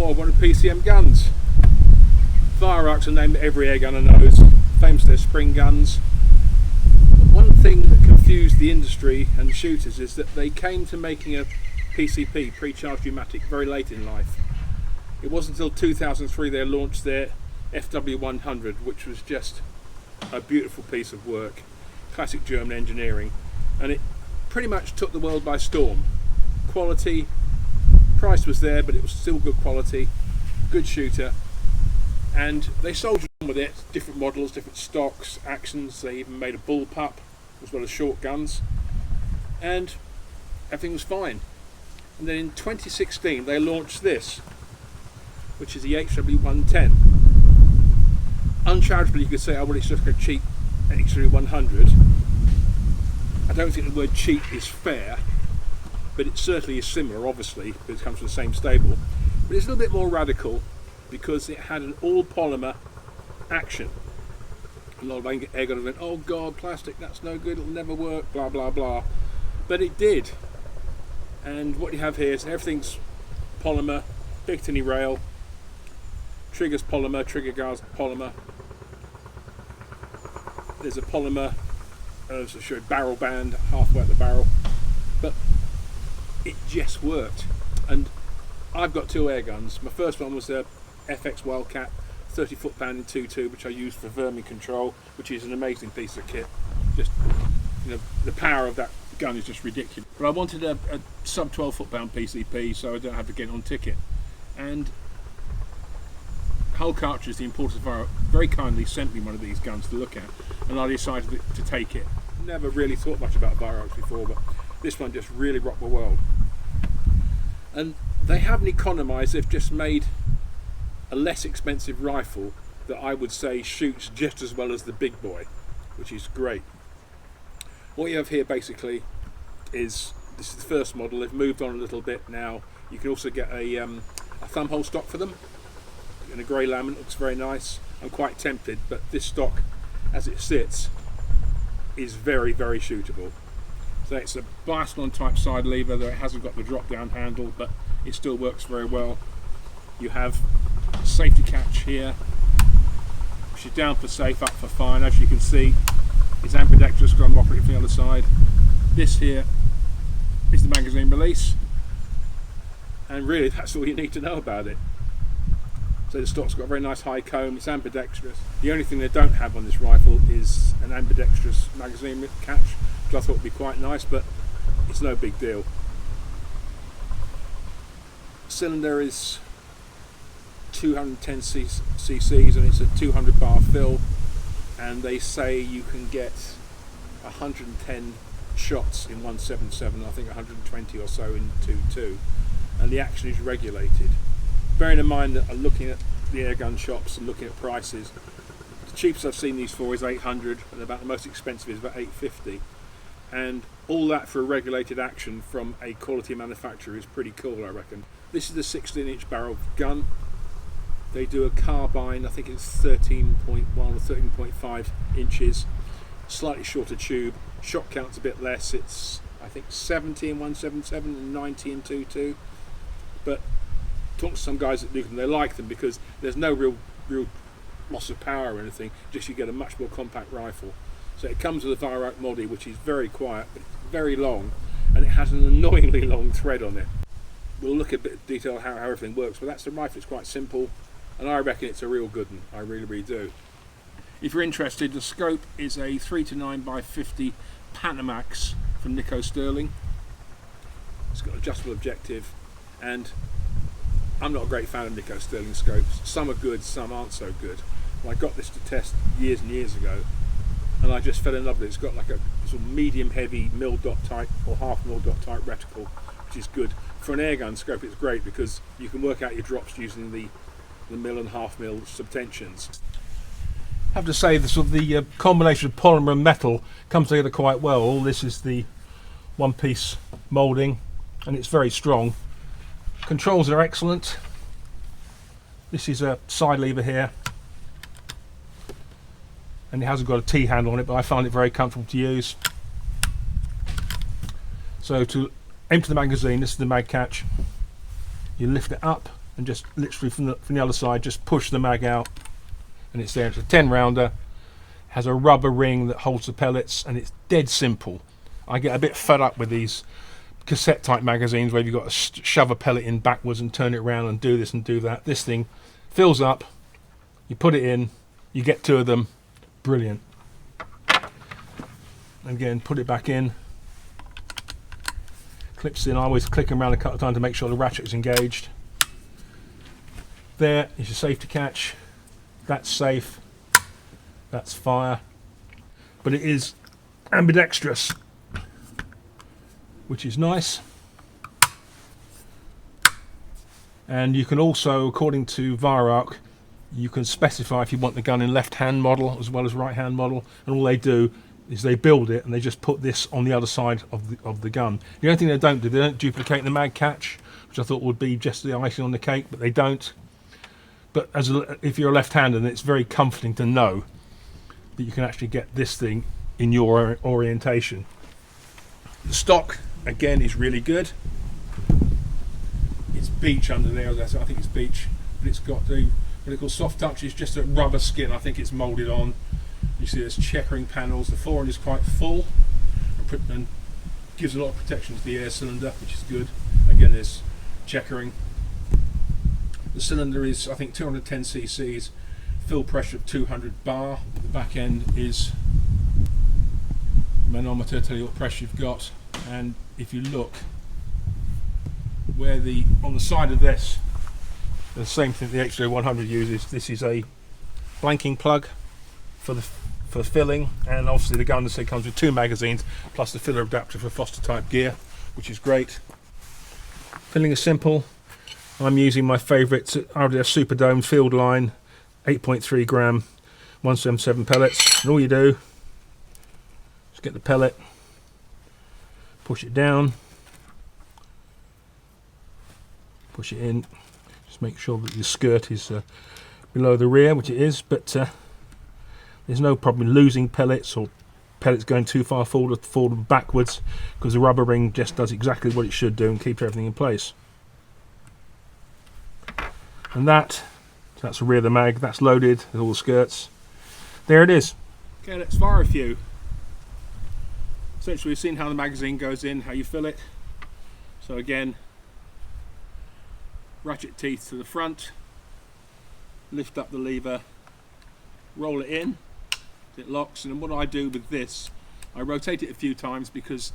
Well, one of PCM Guns. Weihrauch's a name that every air gunner knows, famous for their spring guns. One thing that confused the industry and shooters is that they came to making a PCP, pre-charged pneumatic, very late in life. It wasn't until 2003 they launched their HW100, which was just a beautiful piece of work, classic German engineering, and it pretty much took the world by storm. Quality, price was there, but it was still good quality, good shooter, and they soldiered on with it, different models, different stocks, actions. They even made a bullpup as well as short guns, and everything was fine. And then in 2016 they launched this, which is the HW110. Uncharitably you could say, oh well, it's just a cheap HW100. I don't think the word cheap is fair, but it certainly is similar, obviously, because it comes from the same stable. But it's a little bit more radical because it had an all polymer action. A lot of air gunners went, oh god, plastic, that's no good, it'll never work, blah blah blah. But it did. And what you have here is everything's polymer, Picatinny rail, triggers polymer, trigger guards polymer. There's a polymer, as I showed, barrel band halfway at the barrel, but it just worked. And I've got two air guns. My first one was a FX Wildcat 30 foot-pound in 2.2, which I used for vermin control, which is an amazing piece of kit. Just, you know, the power of that gun is just ridiculous. But I wanted a sub 12 foot-pound PCP, so I don't have to get on ticket. And Hull Cartridge, the importer of Weihrauch, very kindly sent me one of these guns to look at, and I decided to take it. Never really thought much about Weihrauch before, but this one just really rocked the world. And they haven't economised, they've just made a less expensive rifle that I would say shoots just as well as the big boy, which is great. What you have here basically is, this is the first model, they've moved on a little bit now. You can also get a thumb hole stock for them in a grey laminate, looks very nice. I'm quite tempted, but this stock as it sits is very, very shootable. So it's a biathlon type side lever, though it hasn't got the drop down handle, but it still works very well. You have a safety catch here, which is down for safe, up for fine. As you can see, it's ambidextrous, because I'm operating from the other side. This here is the magazine release, and really that's all you need to know about it. So the stock's got a very nice high comb, it's ambidextrous. The only thing they don't have on this rifle is an ambidextrous magazine catch, which I thought would be quite nice, but it's no big deal. Cylinder is 210 cc's and it's a 200 bar fill, and they say you can get 110 shots in 177, I think 120 or so in 2.2, and the action is regulated. Bearing in mind that I'm looking at the air gun shops and looking at prices, the cheapest I've seen these for is 800, and about the most expensive is about 850, and all that for a regulated action from a quality manufacturer is pretty cool, I reckon. This is the 16-inch barrel gun. They do a carbine, I think it's 13.1 or 13.5 inches, slightly shorter tube. Shot count's a bit less, it's I think 70 in 177 and 90 in 2.2, but talk to some guys that do them, they like them because there's no real loss of power or anything, just you get a much more compact rifle. So it comes with a Weihrauch Modi, which is very quiet but very long, and it has an annoyingly long thread on it. We'll look at a bit of detail how everything works, but that's the rifle. It's quite simple, and I reckon it's a real good one. I really, really do. If you're interested, the scope is a 3-9x50 Panamax from Nico Sterling. It's got an adjustable objective, and I'm not a great fan of Nico Sterling scopes. Some are good, some aren't so good. Well, I got this to test years and years ago, and I just fell in love with it. It's got like a sort of medium heavy mil dot type or half mil dot type reticle, which is good. For an airgun scope it's great because you can work out your drops using the mil and half mil subtensions. I have to say the combination of polymer and metal comes together quite well. All this is the one piece moulding, and it's very strong. Controls are excellent. This is a side lever here, and it hasn't got a T handle on it, but I find it very comfortable to use. So to empty the magazine, this is the mag catch. You lift it up, and just literally from the other side, just push the mag out, and it's there. It's a 10 rounder, has a rubber ring that holds the pellets, and it's dead simple. I get a bit fed up with these cassette type magazines where you've got to shove a pellet in backwards and turn it around and do this and do that. This thing fills up, you put it in, you get 2 of them, brilliant. Again, put it back in, clips in. I always click them around a couple of times to make sure the ratchet is engaged. There is your safety catch. That's safe, that's fire, but it is ambidextrous, which is nice. And you can also, according to Weihrauch, you can specify if you want the gun in left-hand model as well as right-hand model, and all they do is they build it and they just put this on the other side of the gun. The only thing they don't do, they don't duplicate the mag catch, which I thought would be just the icing on the cake, but they don't. But if you're a left-hander, then it's very comforting to know that you can actually get this thing in your orientation. The stock, again, is really good. It's beech under there, I think it's beech, but it's got the what they call soft touch. It's just a rubber skin, I think it's moulded on. You see there's checkering panels. The forend is quite full and gives a lot of protection to the air cylinder, which is good. Again, there's checkering. The cylinder is, I think, 210 cc's, fill pressure of 200 bar. The back end is manometer, tell you what pressure you've got. And if you look where on the side of this, the same thing the HW100 uses. This is a blanking plug for filling, and obviously the gun comes with 2 magazines plus the filler adapter for Foster type gear, which is great. Filling is simple. I'm using my favourite RDF Superdome field line 8.3 gram 177 pellets, and all you do is get the pellet, push it down, push it in, just make sure that your skirt is below the rear, which it is, but there's no problem losing pellets or pellets going too far forward or backwards, because the rubber ring just does exactly what it should do and keeps everything in place. And that's the rear of the mag, that's loaded with all the skirts. There it is. Okay, let's fire a few. Essentially we've seen how the magazine goes in, how you fill it. So again, ratchet teeth to the front, lift up the lever, roll it in, it locks, and what I do with this, I rotate it a few times because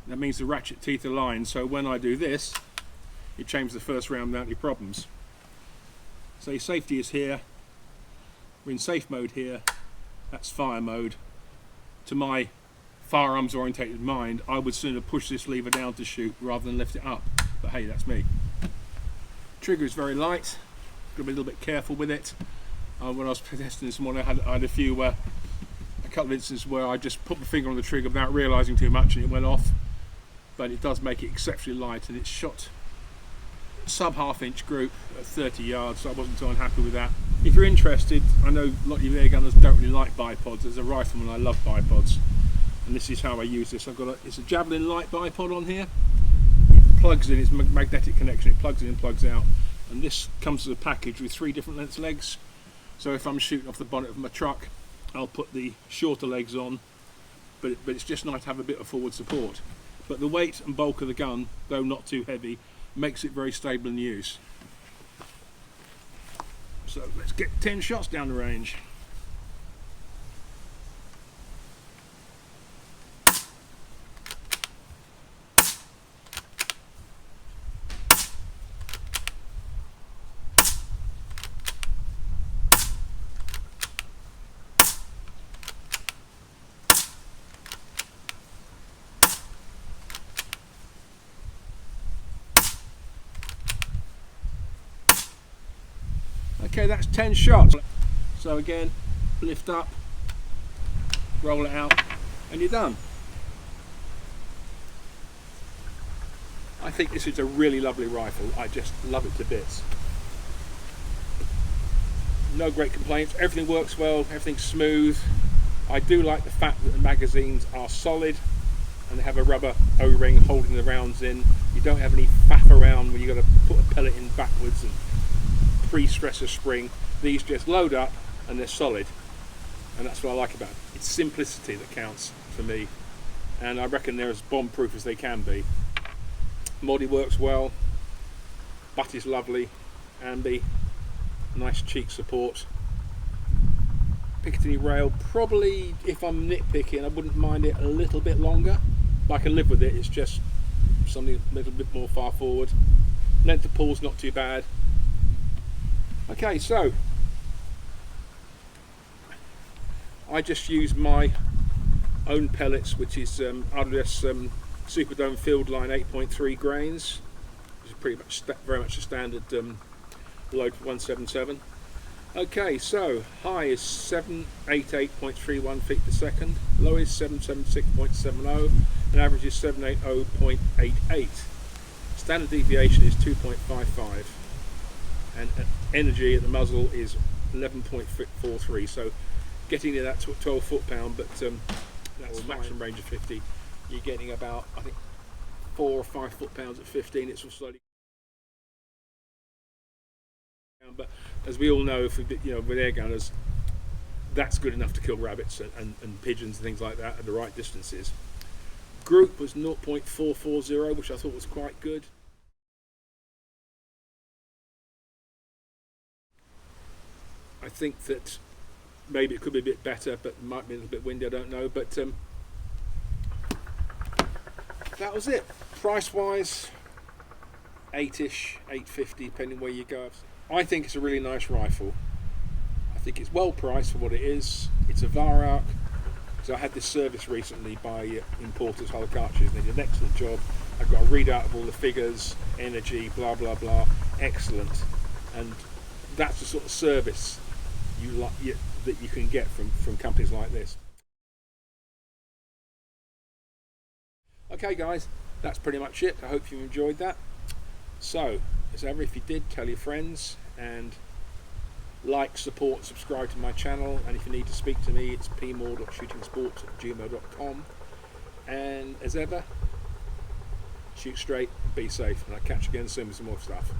that means the ratchet teeth align, so when I do this, it changes the first round without any problems. So your safety is here, we're in safe mode here, that's fire mode. To my firearms orientated mind, I would sooner push this lever down to shoot rather than lift it up, but hey, that's me. Trigger is very light, got to be a little bit careful with it. When I was testing this morning, I had a couple of instances where I just put my finger on the trigger without realising too much and it went off, but it does make it exceptionally light, and it's shot sub half-inch group at 30 yards, so I wasn't too unhappy with that. If you're interested, I know a lot of you air gunners don't really like bipods. As a rifleman, I love bipods, and this is how I use this. It's a Javelin light bipod on here. It plugs in, it's a magnetic connection, it plugs in and plugs out, and this comes as a package with 3 different length legs. So if I'm shooting off the bonnet of my truck, I'll put the shorter legs on, but it's just nice to have a bit of forward support. But the weight and bulk of the gun, though not too heavy, makes it very stable in use. So let's get 10 shots down the range. Okay, that's 10 shots. So again, lift up, roll it out, and you're done. I think this is a really lovely rifle. I just love it to bits. No great complaints, everything works well, everything's smooth. I do like the fact that the magazines are solid and they have a rubber O-ring holding the rounds in. You don't have any faff around when you've got to put a pellet in backwards and pre-stressor spring. These just load up and they're solid, and that's what I like about it. It's simplicity that counts for me, and I reckon they're as bomb-proof as they can be. Moddy works well, butt is lovely, ambi, nice cheek support. Picatinny rail, probably, if I'm nitpicking, I wouldn't mind it a little bit longer, but I can live with it. It's just something a little bit more far forward. Length of pull's not too bad. Okay, so I just use my own pellets, which is RWS Superdome Field Line 8.3 grains, which is pretty much very much a standard load for 177. Okay, so high is 788.31 feet per second, low is 776.70, and average is 780.88. Standard deviation is 2.55, and energy at the muzzle is 11.43. So getting to that 12 foot-pound, but that's maximum range of 50. You're getting about, I think, 4 or 5 foot-pounds at 15. It's slowly. But as we all know, with air gunners, that's good enough to kill rabbits and pigeons and things like that at the right distances. Group was 0.440, which I thought was quite good. I think that maybe it could be a bit better, but it might be a little bit windy, I don't know. But that was it. Price-wise, 8-ish, 850, depending where you go. I think it's a really nice rifle. I think it's well priced for what it is. It's a Weihrauch. So I had this service recently by importers, Hull Cartridge. They did an excellent job. I've got a readout of all the figures, energy, blah blah blah. Excellent. And that's the sort of service that you can get from companies like this. Okay guys, that's pretty much it. I hope you enjoyed that. So, as ever, if you did, tell your friends, and like, support, subscribe to my channel. And if you need to speak to me, it's pmoore.shootingsports@gmail.com. And as ever, shoot straight, be safe, and I'll catch you again soon with some more stuff.